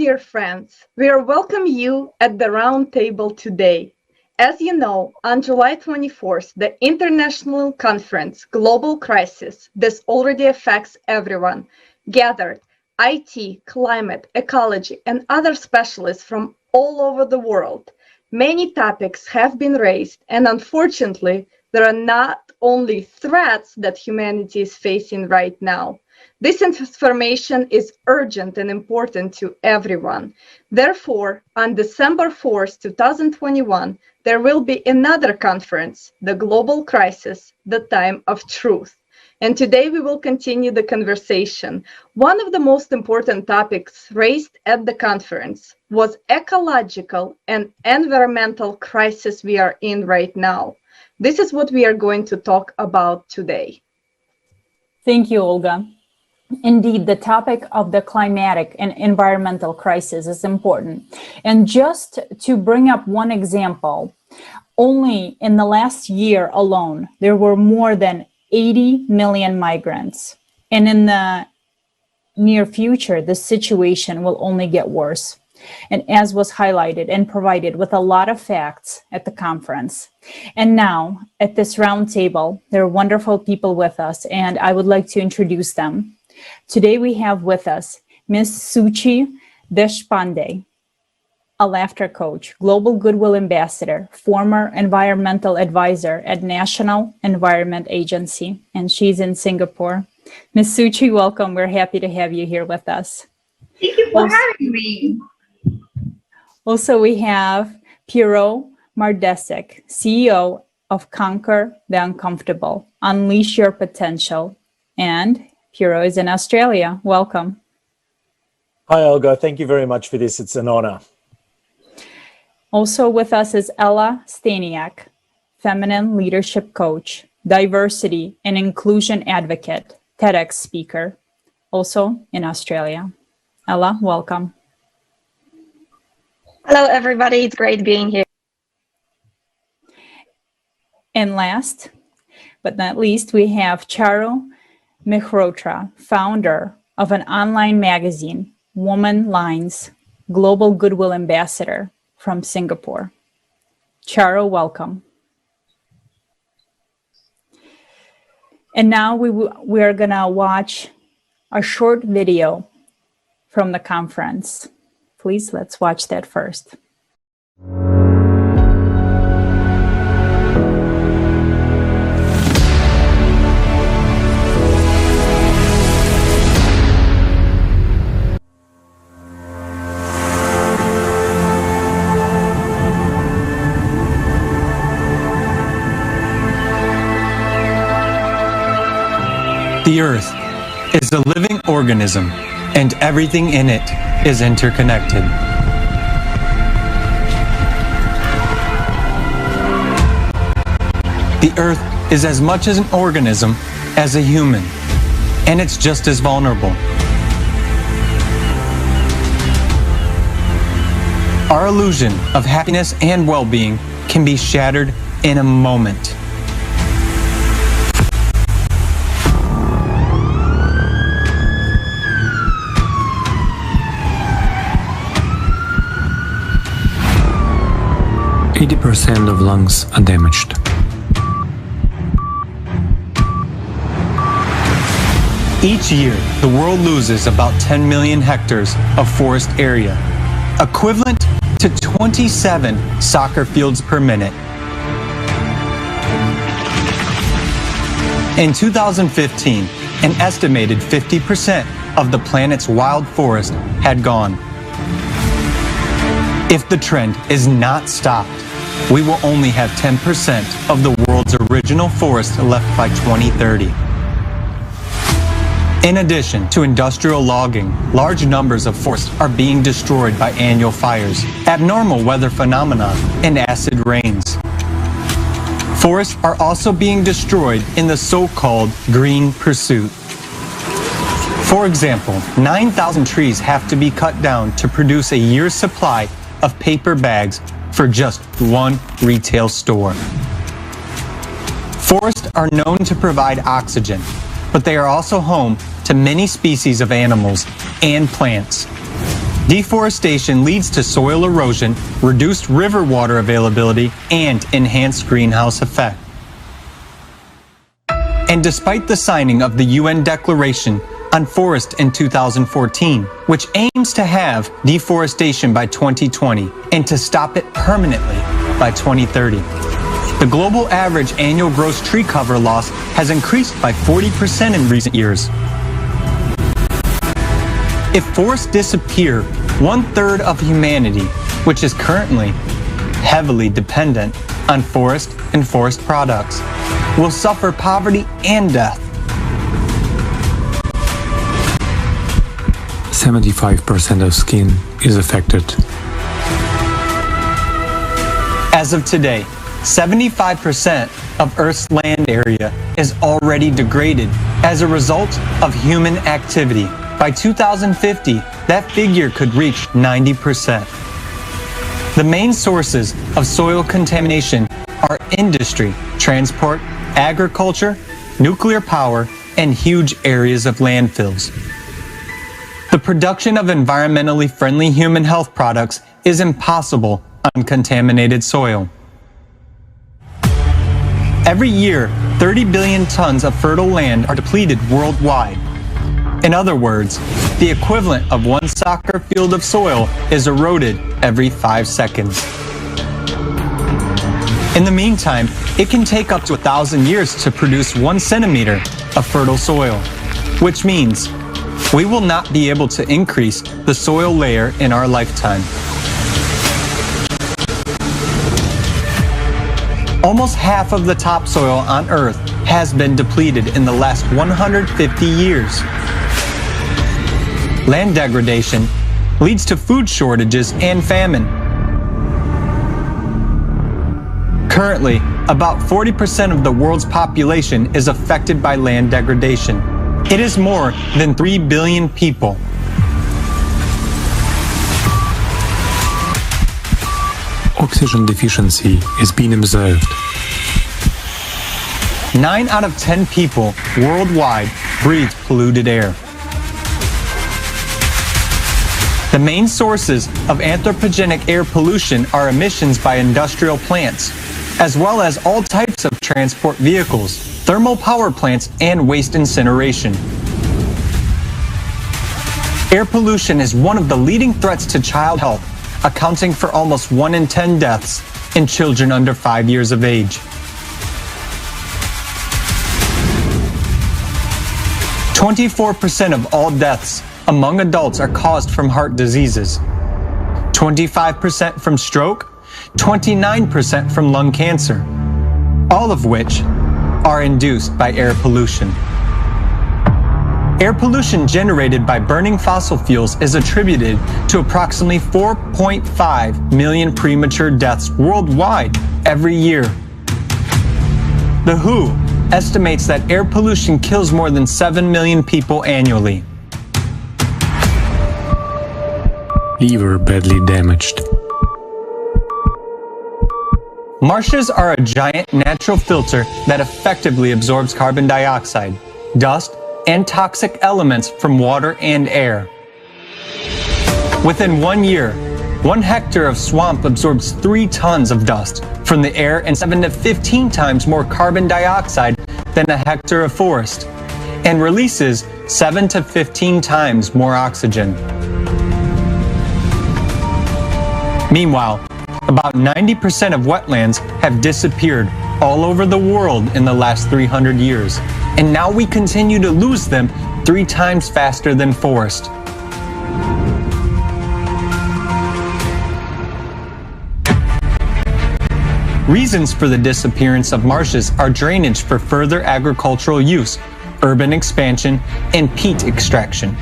dear friends, we welcome you at the round table today. As you know, on July 24th, the international conference, Global Crisis, this already affects everyone, gathered IT, climate, ecology, and other specialists from all over the world. Many topics have been raised, and unfortunately, there are not only threats that humanity is facing right now. This information is urgent and important to everyone. Therefore, on December 4th, 2021, there will be another conference, the Global Crisis, the Time of Truth. And today we will continue the conversation. One of the most important topics raised at the conference was ecological and environmental crisis we are in right now. This is what we are going to talk about today. Thank you, Olga. Indeed, the topic of the climatic and environmental crisis is important. And just to bring up one example, only in the last year alone, there were more than 80 million migrants. And in the near future, the situation will only get worse. And as was highlighted and provided with a lot of facts at the conference. And now, at this round table, there are wonderful people with us, and I would like to introduce them. Today we have with us Ms. Suchi Deshpande, a laughter coach, global goodwill ambassador, former environmental advisor at National Environment Agency, and she's in Singapore. Ms. Suchi, welcome. We're happy to have you here with us. Thank you for having me. Also, we have Piero Mardesic, CEO of Conquer the Uncomfortable, Unleash Your Potential, and Piero is in Australia. Welcome. Hi, Olga. Thank you very much for this. It's an honor. Also with us is Ella Staniak, feminine leadership coach, diversity and inclusion advocate, TEDx speaker, also in Australia. Ella, welcome. Hello, everybody. It's great being here. And last but not least, we have Charu Mehrotra, founder of an online magazine, Woman Lines, Global Goodwill Ambassador from Singapore. Charu, welcome. And now we are going to watch a short video from the conference. Please, let's watch that first. The Earth is a living organism, and everything in it is interconnected. The Earth is as much as an organism as a human, and it's just as vulnerable. Our illusion of happiness and well-being can be shattered in a moment. % of lungs are damaged. Each year, the world loses about 10 million hectares of forest area, equivalent to 27 soccer fields per minute. In 2015, an estimated 50% of the planet's wild forest had gone. If the trend is not stopped, we will only have 10% of the world's original forest left by 2030. In addition to industrial logging, large numbers of forests are being destroyed by annual fires, abnormal weather phenomena, and acid rains. Forests are also being destroyed in the so-called green pursuit. For example, 9,000 trees have to be cut down to produce a year's supply of paper bags for just one retail store. Forests are known to provide oxygen, but they are also home to many species of animals and plants. Deforestation leads to soil erosion, reduced river water availability, and enhanced greenhouse effect. And despite the signing of the UN Declaration on Forest in 2014, which aims to have deforestation by 2020 and to stop it permanently by 2030, the global average annual gross tree cover loss has increased by 40% in recent years. If forests disappear, 1/3 of humanity, which is currently heavily dependent on forest and forest products, will suffer poverty and death. 75% of skin is affected. As of today, 75% of Earth's land area is already degraded as a result of human activity. By 2050, that figure could reach 90%. The main sources of soil contamination are industry, transport, agriculture, nuclear power, and huge areas of landfills. The production of environmentally friendly human health products is impossible on contaminated soil. Every year, 30 billion tons of fertile land are depleted worldwide. In other words, the equivalent of one soccer field of soil is eroded every 5 seconds. In the meantime, it can take up to 1,000 years to produce 1 centimeter of fertile soil, which means we will not be able to increase the soil layer in our lifetime. Almost half of the topsoil on Earth has been depleted in the last 150 years. Land degradation leads to food shortages and famine. Currently, about 40% of the world's population is affected by land degradation. It is more than 3 billion people. Oxygen deficiency is being observed. 9 out of 10 people worldwide breathe polluted air. The main sources of anthropogenic air pollution are emissions by industrial plants, as well as all types of transport vehicles, thermal power plants, and waste incineration. Air pollution is one of the leading threats to child health, accounting for almost 1 in 10 deaths in children under 5 years of age. 24% of all deaths among adults are caused from heart diseases, 25% from stroke, 29% from lung cancer, all of which are induced by air pollution. Air pollution generated by burning fossil fuels is attributed to approximately 4.5 million premature deaths worldwide every year. The WHO estimates that air pollution kills more than 7 million people annually. Liver badly damaged. Marshes are a giant natural filter that effectively absorbs carbon dioxide, dust, and toxic elements from water and air. Within 1 year, 1 hectare of swamp absorbs 3 tons of dust from the air and 7 to 15 times more carbon dioxide than a hectare of forest, and releases 7 to 15 times more oxygen. Meanwhile, about 90% of wetlands have disappeared all over the world in the last 300 years, and now we continue to lose them 3 times faster than forest. Reasons for the disappearance of marshes are drainage for further agricultural use, urban expansion, and peat extraction.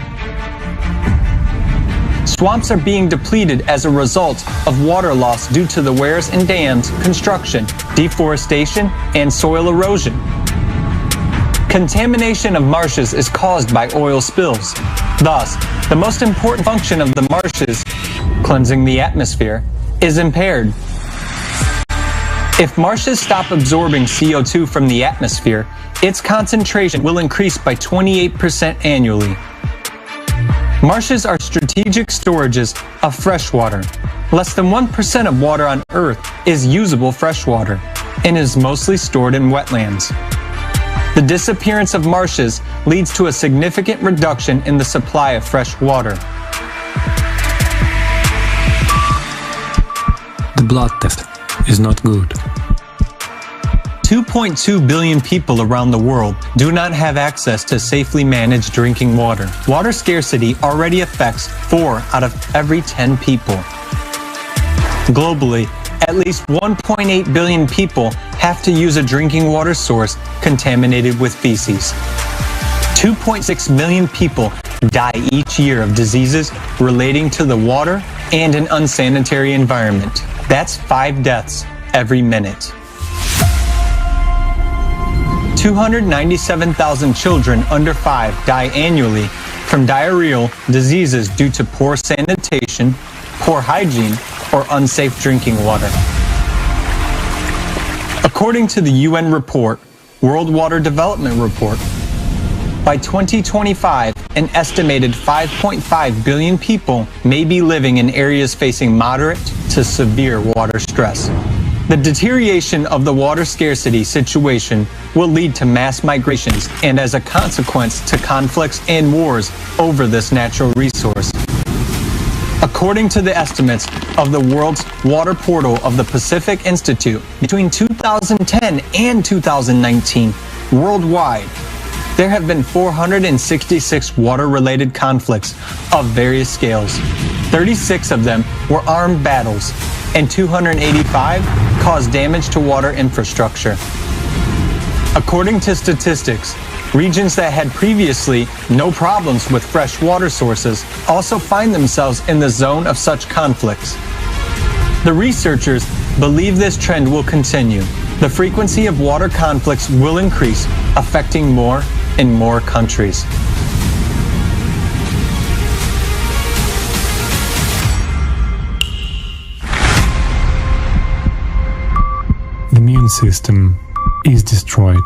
Swamps are being depleted as a result of water loss due to the weirs and dams, construction, deforestation, and soil erosion. Contamination of marshes is caused by oil spills. Thus, the most important function of the marshes, cleansing the atmosphere, is impaired. If marshes stop absorbing CO2 from the atmosphere, its concentration will increase by 28% annually. Marshes are strategic storages of fresh water. Less than 1% of water on Earth is usable freshwater and is mostly stored in wetlands. The disappearance of marshes leads to a significant reduction in the supply of fresh water. The blood test is not good. 2.2 billion people around the world do not have access to safely managed drinking water. Water scarcity already affects 4 out of every 10 people. Globally, at least 1.8 billion people have to use a drinking water source contaminated with feces. 2.6 million people die each year of diseases relating to the water and an unsanitary environment. That's 5 deaths every minute. 297,000 children under 5 die annually from diarrheal diseases due to poor sanitation, poor hygiene, or unsafe drinking water. According to the UN report, World Water Development Report, by 2025, an estimated 5.5 billion people may be living in areas facing moderate to severe water stress. The deterioration of the water scarcity situation will lead to mass migrations and, as a consequence, to conflicts and wars over this natural resource. According to the estimates of the World's Water Portal of the Pacific Institute, between 2010 and 2019, worldwide, there have been 466 water-related conflicts of various scales. 36 of them were armed battles, and 285 caused damage to water infrastructure. According to statistics, regions that had previously no problems with fresh water sources also find themselves in the zone of such conflicts. The researchers believe this trend will continue. The frequency of water conflicts will increase, affecting more and more countries. The immune system is destroyed.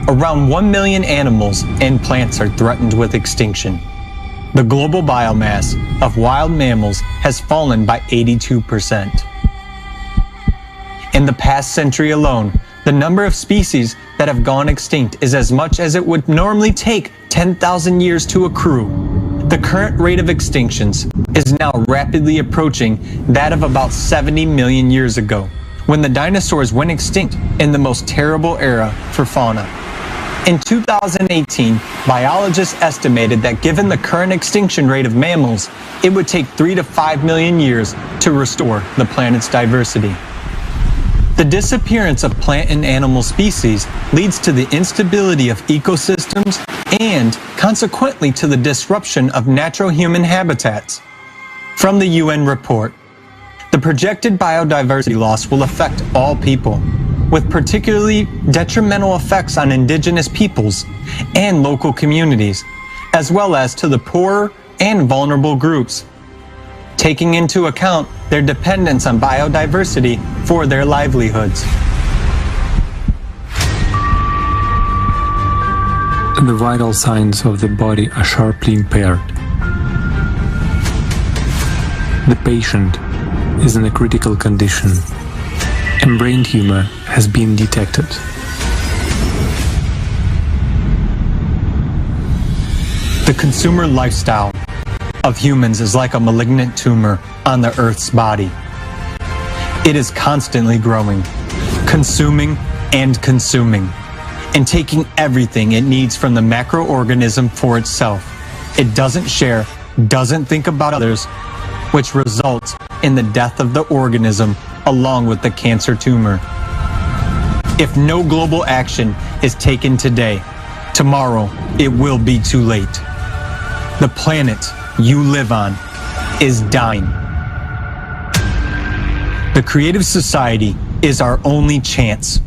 Around 1 million animals and plants are threatened with extinction. The global biomass of wild mammals has fallen by 82%. In the past century alone, the number of species that have gone extinct is as much as it would normally take 10,000 years to accrue. The current rate of extinctions is now rapidly approaching that of about 70 million years ago, when the dinosaurs went extinct in the most terrible era for fauna. In 2018, biologists estimated that given the current extinction rate of mammals, it would take 3 to 5 million years to restore the planet's diversity. The disappearance of plant and animal species leads to the instability of ecosystems and, consequently, to the disruption of natural human habitats. From the UN report, the projected biodiversity loss will affect all people, with particularly detrimental effects on indigenous peoples and local communities, as well as to the poorer and vulnerable groups, taking into account their dependence on biodiversity for their livelihoods. The vital signs of the body are sharply impaired. The patient is in a critical condition, and brain tumor has been detected. The consumer lifestyle of humans is like a malignant tumor on the Earth's body. It is constantly growing, consuming and consuming, and taking everything it needs from the macroorganism for itself. It doesn't share, doesn't think about others, which results in the death of the organism along with the cancer tumor. If no global action is taken today, tomorrow it will be too late. The planet you live on is dying. The creative society is our only chance.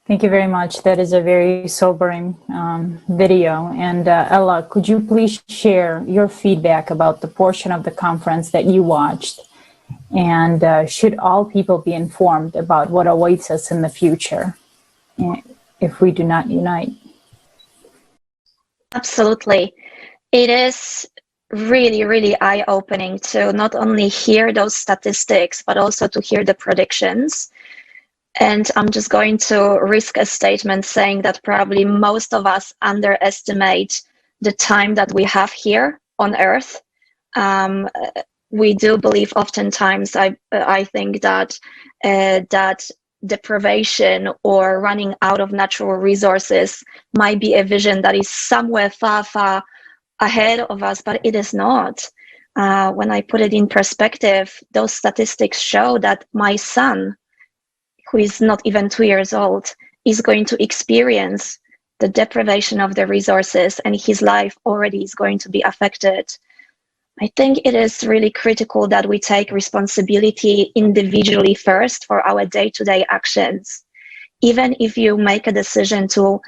Thank you very much. That is a very sobering video. And Ella, could you please share your feedback about the portion of the conference that you watched? And should all people be informed about what awaits us in the future if we do not unite? Absolutely. It is really, really eye-opening to not only hear those statistics, but also to hear the predictions. And I'm just going to risk a statement saying that probably most of us underestimate the time that we have here on Earth. We do believe oftentimes, I think that that deprivation or running out of natural resources might be a vision that is somewhere far, far ahead of us, but it is not. When I put it in perspective, those statistics show that my son, who is not even 2 years old, is going to experience the deprivation of the resources, and his life already is going to be affected. I think it is really critical that we take responsibility individually first for our day-to-day actions. Even if you make a decision to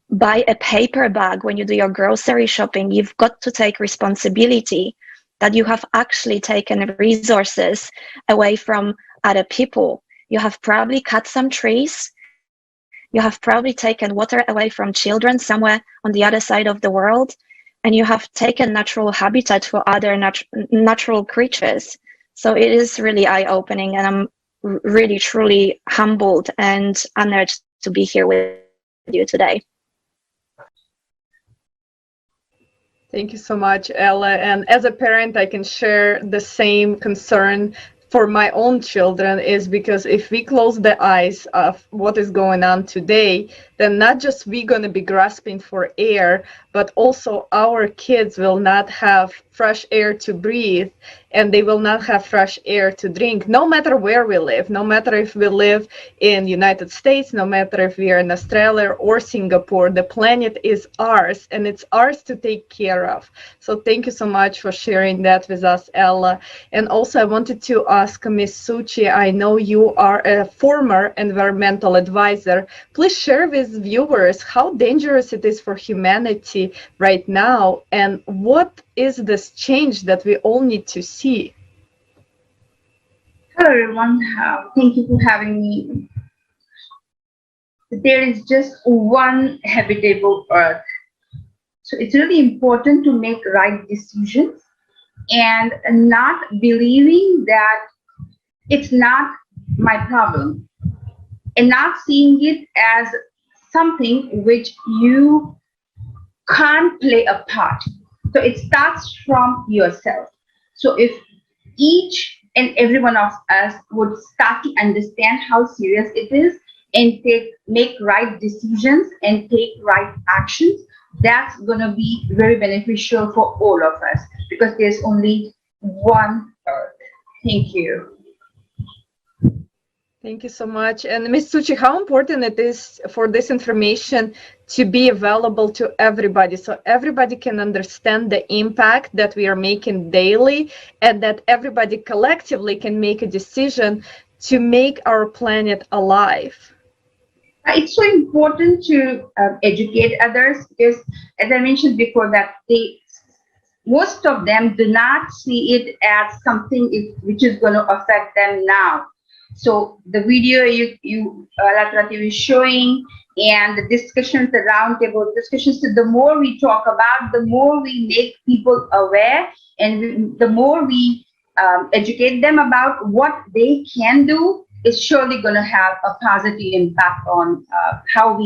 buy a paper bag when you do your grocery shopping, you've got to take responsibility that you have actually taken resources away from other people. You have probably cut some trees. You have probably taken water away from children somewhere on the other side of the world. And you have taken natural habitat for other natural creatures. So it is really eye-opening, and I'm really, truly humbled and honored to be here with you today. Thank you so much, Ella. And as a parent, I can share the same concern for my own children, is because if we close the eyes of what is going on today, then not just we going to be grasping for air, but also our kids will not have fresh air to breathe, and they will not have fresh air to drink, no matter where we live, no matter if we live in the United States, no matter if we are in Australia or Singapore. The planet is ours, and it's ours to take care of. So thank you so much for sharing that with us, Ella. And also I wanted to ask Ms. Suchi, I know you are a former environmental advisor. Please share with viewers how dangerous it is for humanity right now, and what is this change that we all need to see? Hello everyone, thank you for having me. There is just one habitable Earth. So it's really important to make right decisions and not believing that it's not my problem, and not seeing it as something which you can't play a part. So it starts from yourself. So if each and every one of us would start to understand how serious it is and make right decisions and take right actions, that's going to be very beneficial for all of us, because there's only one Earth. Thank you. Thank you so much. And Ms. Suchi, how important it is for this information to be available to everybody, so everybody can understand the impact that we are making daily, and that everybody collectively can make a decision to make our planet alive. It's so important to educate others, because as I mentioned before, that most of them do not see it as something which is going to affect them now. So the video ALLATRA TV is showing, and the discussions, the roundtable discussions, so the more we talk about, the more we make people aware, and the more we educate them about what they can do, is surely going to have a positive impact on how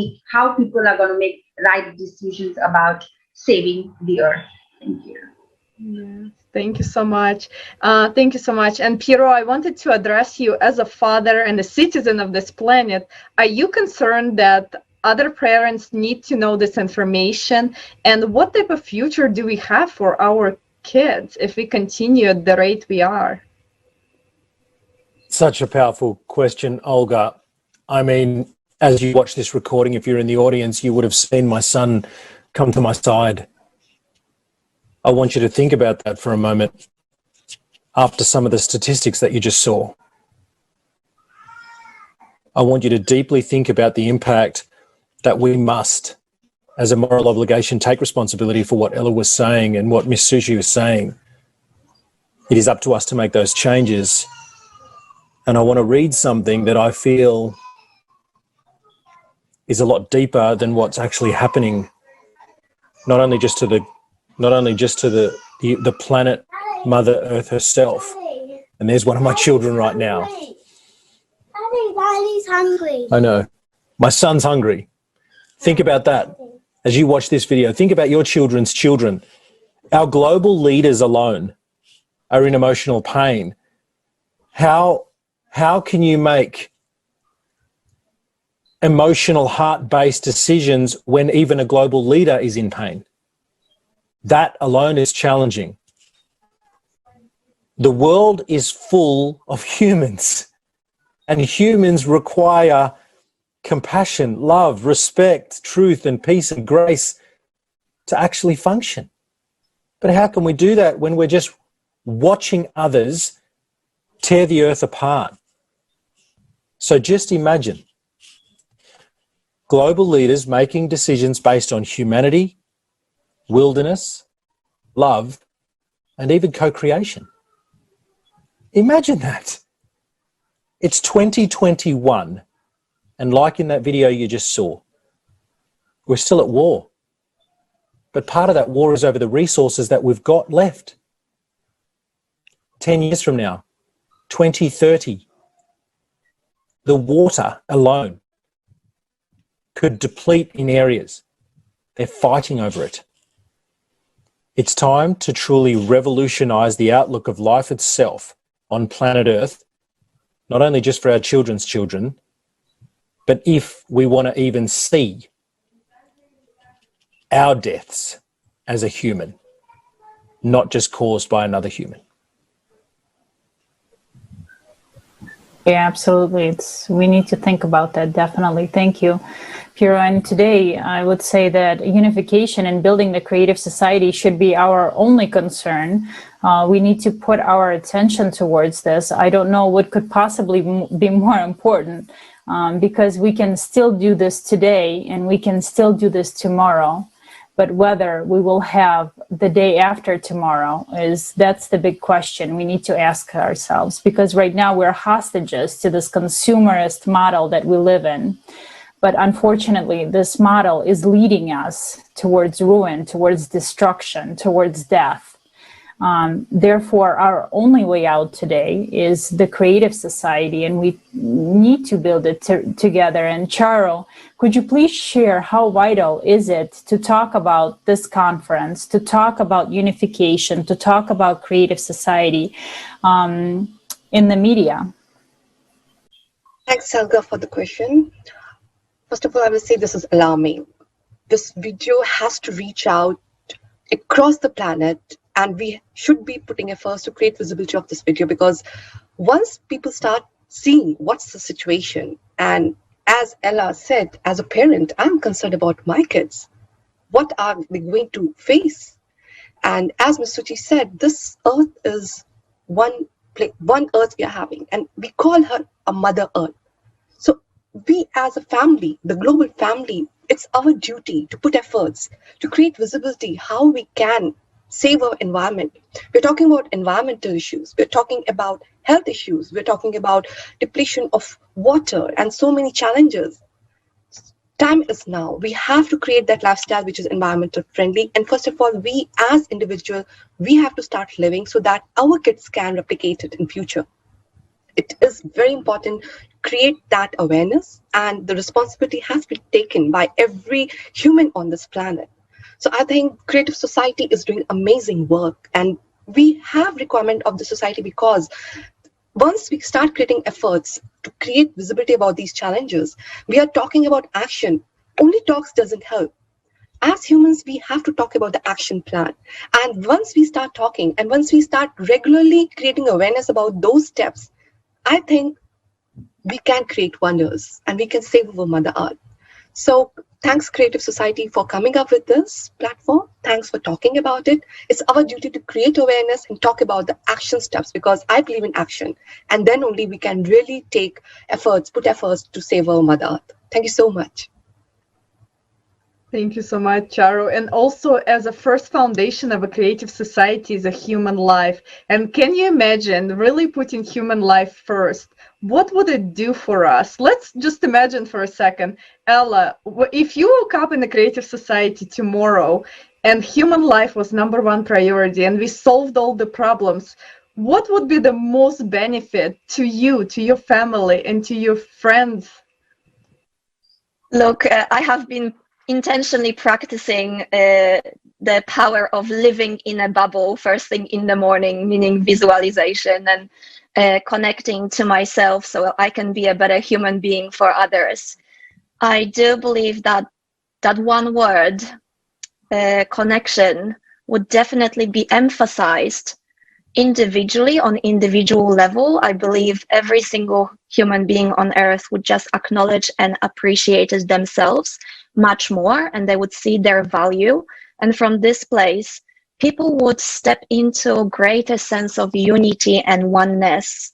people are going to make right decisions about saving the Earth. Thank you. Yeah, thank you so much. Thank you so much. And Piero, I wanted to address you as a father and a citizen of this planet. Are you concerned that other parents need to know this information? And what type of future do we have for our kids if we continue at the rate we are? Such a powerful question, Olga. I mean, as you watch this recording, if you're in the audience, you would have seen my son come to my side. I want you to think about that for a moment after some of the statistics that you just saw. I want you to deeply think about the impact that we must, as a moral obligation, take responsibility for what Ella was saying and what Miss Sushi was saying. It is up to us to make those changes. And I want to read something that I feel is a lot deeper than what's actually happening, not only just to the planet Mother Earth herself. And there's one of my children right now. Daddy's hungry. I know. My son's hungry. Think about that as you watch this video. Think about your children's children. Our global leaders alone are in emotional pain. How can you make emotional, heart-based decisions when even a global leader is in pain? That alone is challenging. The world is full of humans, and humans require compassion, love, respect, truth, and peace and grace to actually function. But how can we do that when we're just watching others tear the earth apart? So just imagine global leaders making decisions based on humanity, wilderness, love, and even co-creation. Imagine that. It's 2021, and like in that video you just saw, we're still at war. But part of that war is over the resources that we've got left. 10 years from now, 2030, the water alone could deplete in areas. They're fighting over it. It's time to truly revolutionize the outlook of life itself on planet Earth, not only just for our children's children, but if we want to even see our deaths as a human, not just caused by another human. Yeah, absolutely. We need to think about that, definitely. Thank you, Piero. And today, I would say that unification and building the creative society should be our only concern. We need to put our attention towards this. I don't know what could possibly be more important, because we can still do this today and we can still do this tomorrow. But whether we will have the day after tomorrow that's the big question we need to ask ourselves, because right now we're hostages to this consumerist model that we live in. But unfortunately, this model is leading us towards ruin, towards destruction, towards death. Therefore, our only way out today is the creative society, and we need to build it together. And Charo, could you please share how vital is it to talk about this conference, to talk about unification, to talk about creative society in the media? Thanks, Helga, for the question. First of all, I will say this is alarming. This video has to reach out across the planet, and we should be putting efforts to create visibility of this video, because once people start seeing what's the situation, and as Ella said, as a parent, I'm concerned about my kids. What are they going to face? And as Ms. Suchi said, this earth is one earth we are having, and we call her a Mother Earth. So we as a family, the global family, it's our duty to put efforts to create visibility how we can save our environment. We're talking about environmental issues. We're talking about health issues. We're talking about depletion of water and so many challenges. Time is now. We have to create that lifestyle which is environmental friendly. And first of all, we as individuals, we have to start living so that our kids can replicate it in future. It is very important to create that awareness, and the responsibility has been taken by every human on this planet. So I think creative society is doing amazing work, and we have requirement of the society, because once we start creating efforts to create visibility about these challenges, we are talking about action. Only talks doesn't help. As humans, we have to talk about the action plan. And once we start talking, and once we start regularly creating awareness about those steps, I think we can create wonders and we can save our Mother Earth. So thanks Creative Society for coming up with this platform. Thanks for talking about it. It's our duty to create awareness and talk about the action steps, because I believe in action. And then only we can really put efforts to save our Mother Earth. Thank you so much. Thank you so much, Charu. And also, as a first foundation of a creative society is a human life. And can you imagine really putting human life first? What would it do for us? Let's just imagine for a second, Ella, if you woke up in a creative society tomorrow and human life was #1 priority and we solved all the problems, what would be the most benefit to you, to your family, and to your friends? Look, I have been intentionally practicing the power of living in a bubble first thing in the morning, meaning visualization and connecting to myself so I can be a better human being for others. I do believe that that one word, connection, would definitely be emphasized individually on individual level. I believe every single human being on earth would just acknowledge and appreciate it themselves much more, and they would see their value. And from this place, people would step into a greater sense of unity and oneness.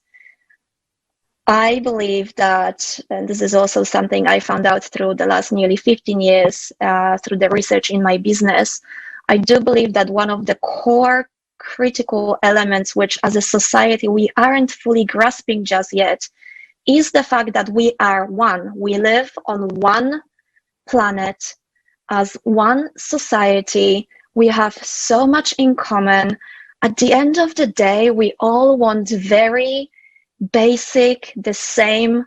I believe that, and this is also something I found out through the last nearly 15 years through the research in my business, I do believe that one of the core critical elements which as a society we aren't fully grasping just yet is the fact that we are one. We live on one planet as one society. We have so much in common. At the end of the day, we all want very basic, the same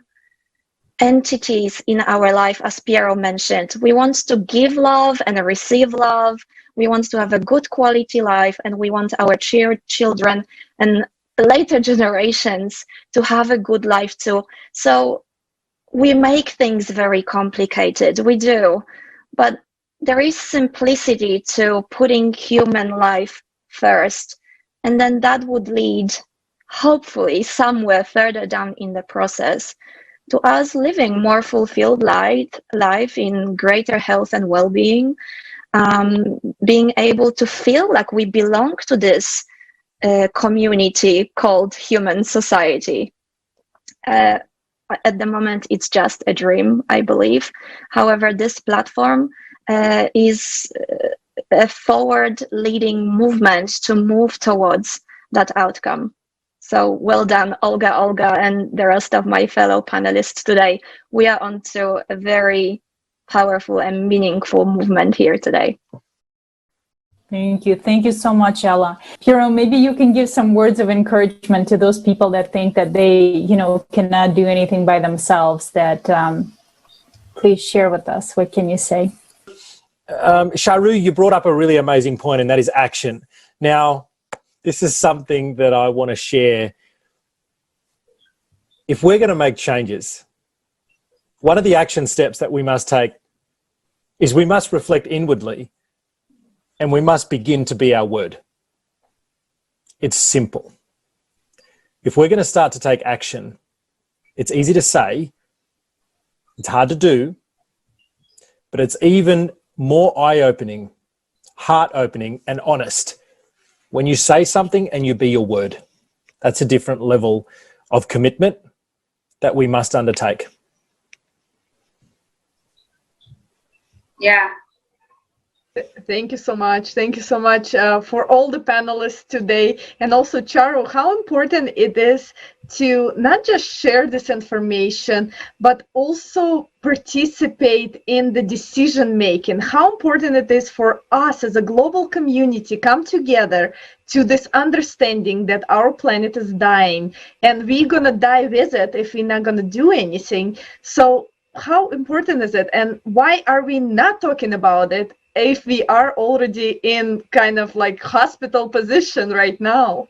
entities in our life, as Piero mentioned. We want to give love and receive love. We want to have a good quality life, and we want our children and later generations to have a good life too. So we make things very complicated, we do, but there is simplicity to putting human life first, and then that would lead, hopefully, somewhere further down in the process to us living more fulfilled life in greater health and well-being, being able to feel like we belong to this community called human society. At the moment, it's just a dream, I believe. However, this platform is a forward-leading movement to move towards that outcome. So well done, Olga, and the rest of my fellow panelists today. We are onto a very powerful and meaningful movement here today. Thank you. Thank you so much, Ella. Piero, maybe you can give some words of encouragement to those people that think that they, cannot do anything by themselves. That please share with us. What can you say? Charu, you brought up a really amazing point, and that is action. Now, this is something that I want to share. If we're going to make changes, one of the action steps that we must take is we must reflect inwardly, and we must begin to be our word. It's simple. If we're going to start to take action, it's easy to say, it's hard to do, but it's even more eye-opening, heart-opening, and honest when you say something and you be your word. That's a different level of commitment that we must undertake. Yeah. Thank you so much. Thank you so much for all the panelists today. And also, Charu, how important it is to not just share this information, but also participate in the decision making. How important it is for us as a global community come together to this understanding that our planet is dying and we're going to die with it if we're not going to do anything. So how important is it? And why are we not talking about it if we are already in kind of like hospital position right now?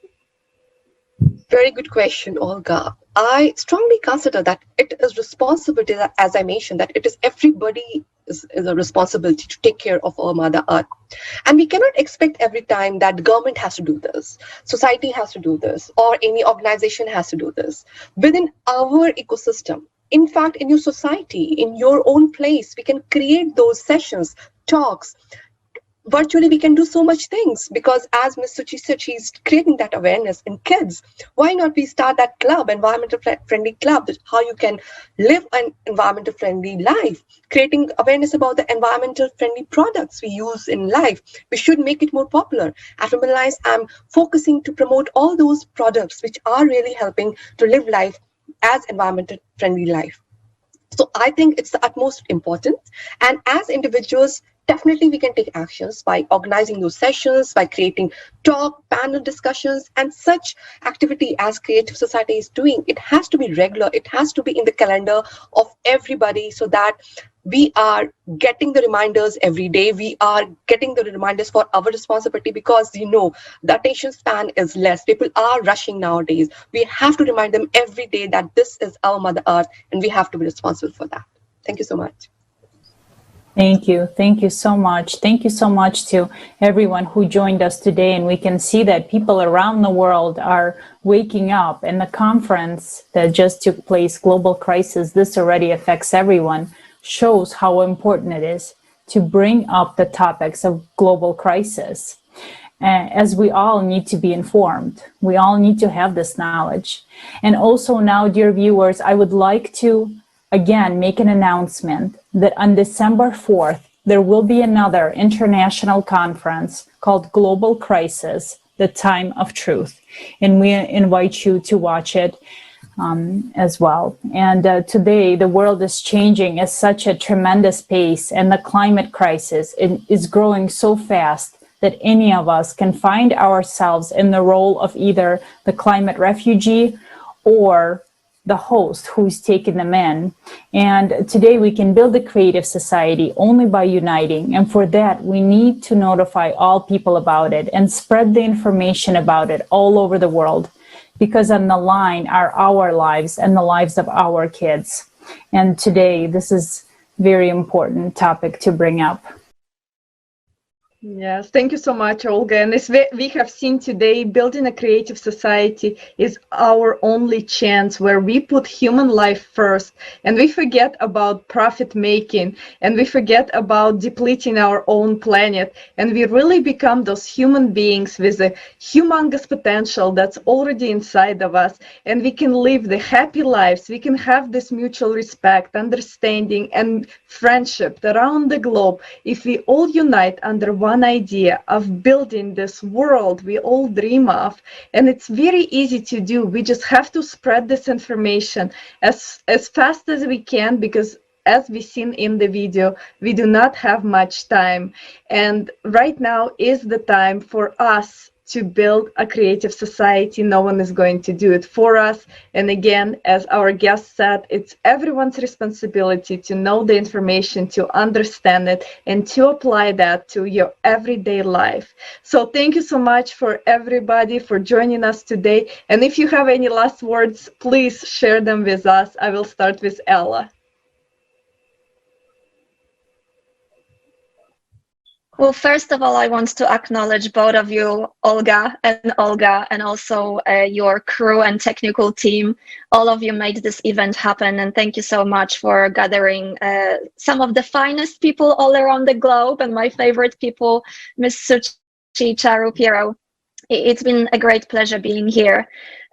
Very good question, Olga. I strongly consider that it is responsibility, as I mentioned, that it is everybody is a responsibility to take care of our Mother Earth. And we cannot expect every time that the government has to do this, society has to do this, or any organization has to do this. Within our ecosystem, in fact, in your society, in your own place, we can create those sessions, talks. Virtually, we can do so much things because, as Ms. Suchi said, she's creating that awareness in kids. Why not we start that club, environmental friendly club, how you can live an environmental friendly life, creating awareness about the environmental friendly products we use in life. We should make it more popular. At Women I'm focusing to promote all those products which are really helping to live life as environmental friendly life. So I think it's the utmost important. And as individuals, definitely we can take actions by organizing those sessions, by creating talk, panel discussions, and such activity as Creative Society is doing. It has to be regular. It has to be in the calendar of everybody so that we are getting the reminders every day. We are getting the reminders for our responsibility because, the attention span is less. People are rushing nowadays. We have to remind them every day that this is our Mother Earth and we have to be responsible for that. Thank you so much. Thank you. Thank you so much. Thank you so much to everyone who joined us today. And we can see that people around the world are waking up. And the conference that just took place, Global Crisis, this already affects everyone, shows how important it is to bring up the topics of global crisis. As we all need to be informed. We all need to have this knowledge. And also now, dear viewers, I would like to again make an announcement that on December 4th, there will be another international conference called Global Crisis, The Time of Truth. And we invite you to watch it as well. And today, the world is changing at such a tremendous pace, and the climate crisis is growing so fast that any of us can find ourselves in the role of either the climate refugee or the host who's taken them in. And today we can build a creative society only by uniting. And for that, we need to notify all people about it and spread the information about it all over the world, because on the line are our lives and the lives of our kids. And today, this is a very important topic to bring up. Yes, thank you so much, Olga. And as we have seen today, building a creative society is our only chance where we put human life first and we forget about profit making and we forget about depleting our own planet. And we really become those human beings with a humongous potential that's already inside of us. And we can live the happy lives. We can have this mutual respect, understanding, and friendship around the globe if we all unite under one idea of building this world we all dream of. And it's very easy to do. We just have to spread this information as fast as we can, because as we've seen in the video, we do not have much time. And right now is the time for us to build a creative society. No one is going to do it for us. And again, as our guest said, it's everyone's responsibility to know the information, to understand it, and to apply that to your everyday life. So thank you so much for everybody for joining us today. And if you have any last words, please share them with us. I will start with Ella. Well, first of all, I want to acknowledge both of you, Olga, and also your crew and technical team. All of you made this event happen, and thank you so much for gathering some of the finest people all around the globe, and my favorite people, Ms. Suchi, Charu, Piero. It's been a great pleasure being here.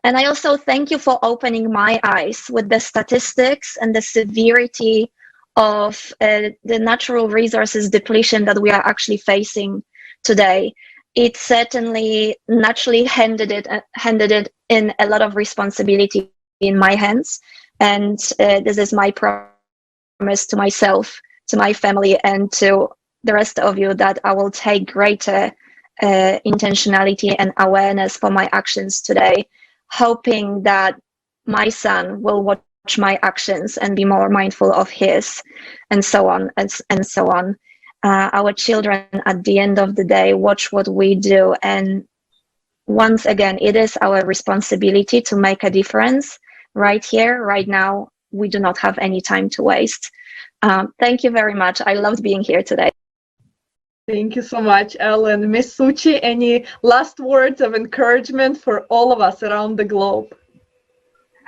And I also thank you for opening my eyes with the statistics and the severity of the natural resources depletion that we are actually facing today. It certainly naturally handed it in a lot of responsibility in my hands. And this is my promise to myself, to my family, and to the rest of you that I will take greater intentionality and awareness for my actions today, hoping that my son will watch my actions and be more mindful of his, and so on and so on. Our children at the end of the day watch what we do, and once again, it is our responsibility to make a difference right here, right now. We do not have any time to waste. Thank you very much. I loved being here today. Thank you so much, Ellen. Ms. Suchi, any last words of encouragement for all of us around the globe?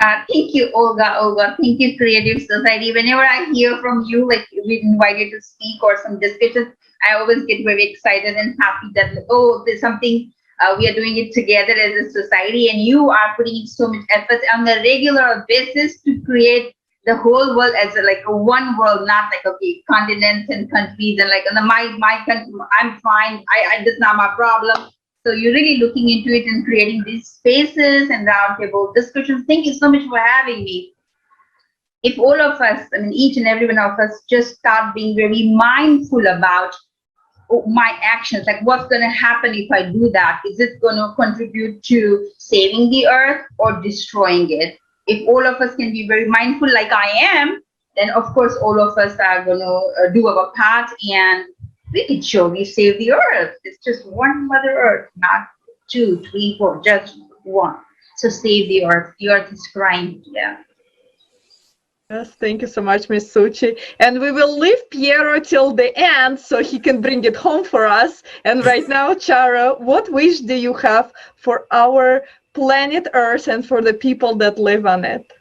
Thank you, Olga. Olga, thank you, Creative Society. Whenever I hear from you, like we invited to speak or some discussions, I always get very excited and happy that, oh, there's something, we are doing it together as a society, and you are putting in so much effort on a regular basis to create the whole world as like a one world, not like, okay, continents and countries and like my country, I'm fine, I that's not my problem. So you're really looking into it and creating these spaces and roundtable discussions. Thank you so much for having me. If all of us, I mean, each and every one of us just start being very mindful about my actions, like what's going to happen if I do that? Is it going to contribute to saving the earth or destroying it? If all of us can be very mindful like I am, then of course all of us are going to do our part, and we can surely save the earth. It's just one Mother Earth, not 2, 3, 4, just one. So save the earth. The earth is crying. Yeah. Yes, thank you so much, Ms. Suchi. And we will leave Piero till the end so he can bring it home for us. And right now, Charo, what wish do you have for our planet Earth and for the people that live on it?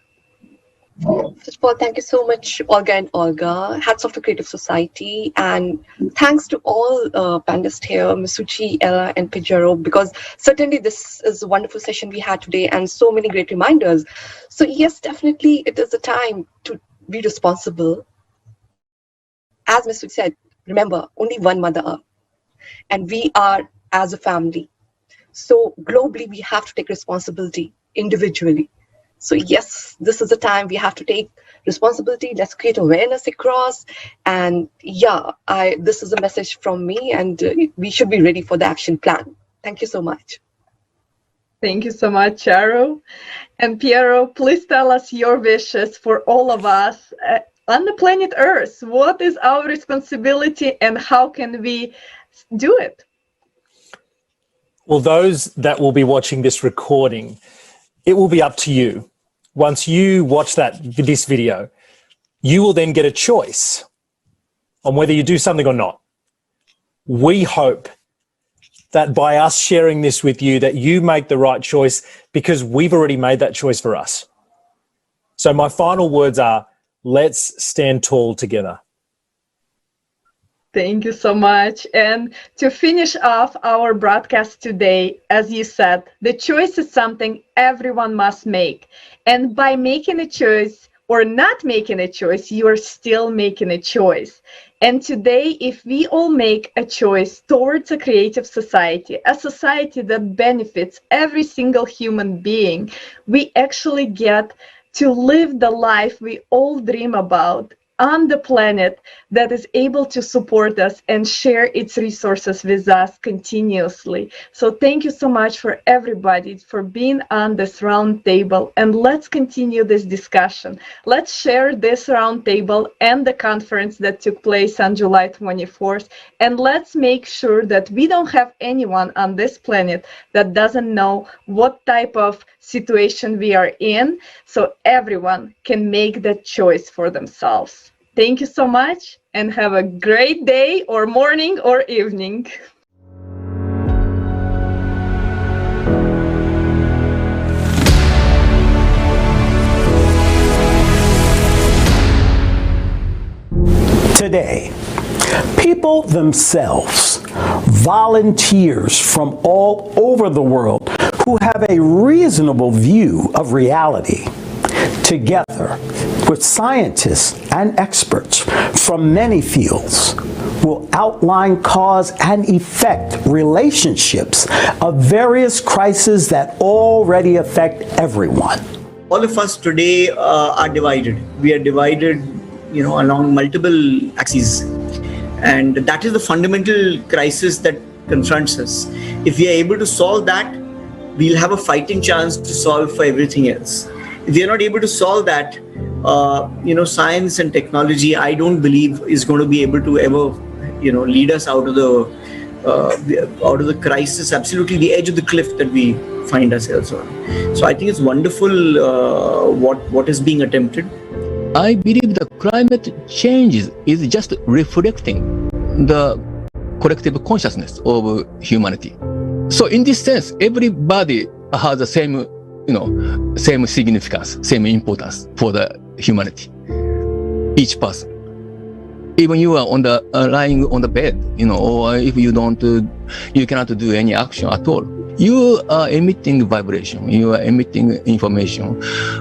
First of all, thank you so much, Olga and Olga. Hats off to Creative Society. And thanks to all panelists here, Ms. Suchi, Ella, and Pijaro, because certainly this is a wonderful session we had today and so many great reminders. So yes, definitely it is a time to be responsible. As Ms. Suchi said, remember, only one Mother Earth. And we are as a family. So globally, we have to take responsibility individually. So yes, this is the time we have to take responsibility. Let's create awareness across. And yeah, this is a message from me, and we should be ready for the action plan. Thank you so much. Thank you so much, Charo. And Piero, please tell us your wishes for all of us on the planet Earth. What is our responsibility and how can we do it? Well, those that will be watching this recording, it will be up to you. Once you watch this video, you will then get a choice on whether you do something or not. We hope that by us sharing this with you, that you make the right choice, because we've already made that choice for us. So my final words are, let's stand tall together. Thank you so much. And to finish off our broadcast today, as you said, the choice is something everyone must make. And by making a choice or not making a choice, you are still making a choice. And today, if we all make a choice towards a creative society, a society that benefits every single human being, we actually get to live the life we all dream about on the planet that is able to support us and share its resources with us continuously. So thank you so much for everybody for being on this round table, and let's continue this discussion. Let's share this round table and the conference that took place on July 24th, and let's make sure that we don't have anyone on this planet that doesn't know what type of situation we are in, so everyone can make that choice for themselves. Thank you so much, and have a great day or morning or evening. Today, people themselves, volunteers from all over the world who have a reasonable view of reality, together with scientists and experts from many fields, will outline cause and effect relationships of various crises that already affect everyone. All of us today are divided. We are divided, along multiple axes. And that is the fundamental crisis that confronts us. If we are able to solve that, we'll have a fighting chance to solve for everything else. If we are not able to solve that, science and technology, I don't believe is going to be able to ever, lead us out of the crisis, absolutely the edge of the cliff that we find ourselves on. So I think it's wonderful what is being attempted. I believe the climate changes is just reflecting the collective consciousness of humanity. So in this sense, everybody has the same same significance, same importance for the humanity. Each person. Even you are on the lying on the bed, or if you you cannot do any action at all. You are emitting vibration, you are emitting information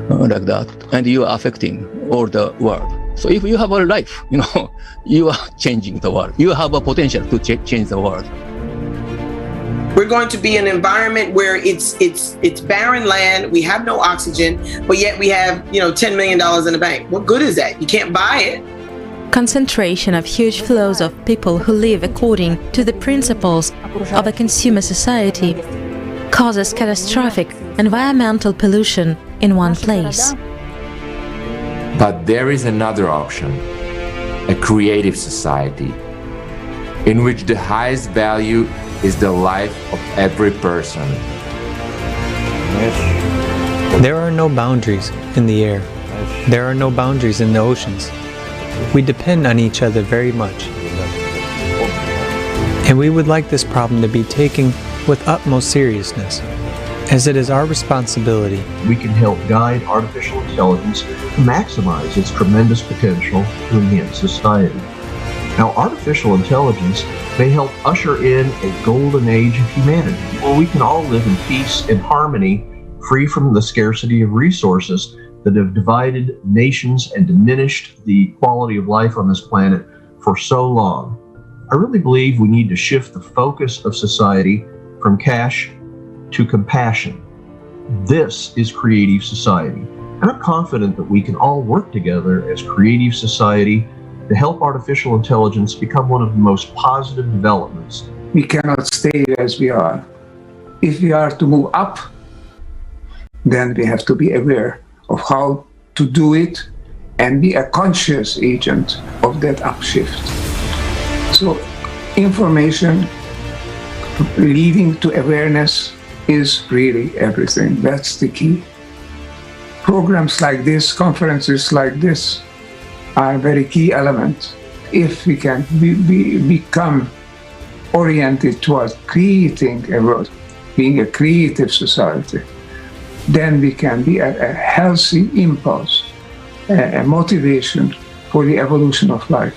like that, and you are affecting all the world. So if you have a life, you are changing the world. You have a potential to change the world. We're going to be in an environment where it's barren land. We have no oxygen, but yet we have $10 million in the bank. What good is that? You can't buy it. Concentration of huge flows of people who live according to the principles of a consumer society causes catastrophic environmental pollution in one place. But there is another option, a creative society, in which the highest value is the life of every person. There are no boundaries in the air. There are no boundaries in the oceans. We depend on each other very much. And we would like this problem to be taken with utmost seriousness, as it is our responsibility. We can help guide artificial intelligence to maximize its tremendous potential to enhance society. Now, artificial intelligence may help usher in a golden age of humanity, where we can all live in peace and harmony, free from the scarcity of resources that have divided nations and diminished the quality of life on this planet for so long. I really believe we need to shift the focus of society from cash to compassion. This is creative society. And I'm confident that we can all work together as creative society to help artificial intelligence become one of the most positive developments. We cannot stay as we are. If we are to move up, then we have to be aware of how to do it and be a conscious agent of that upshift. So information leading to awareness is really everything. That's the key. Programs like this, conferences like this, are a very key element. If we can become oriented towards creating a world, being a creative society, then we can be a healthy impulse, a motivation for the evolution of life.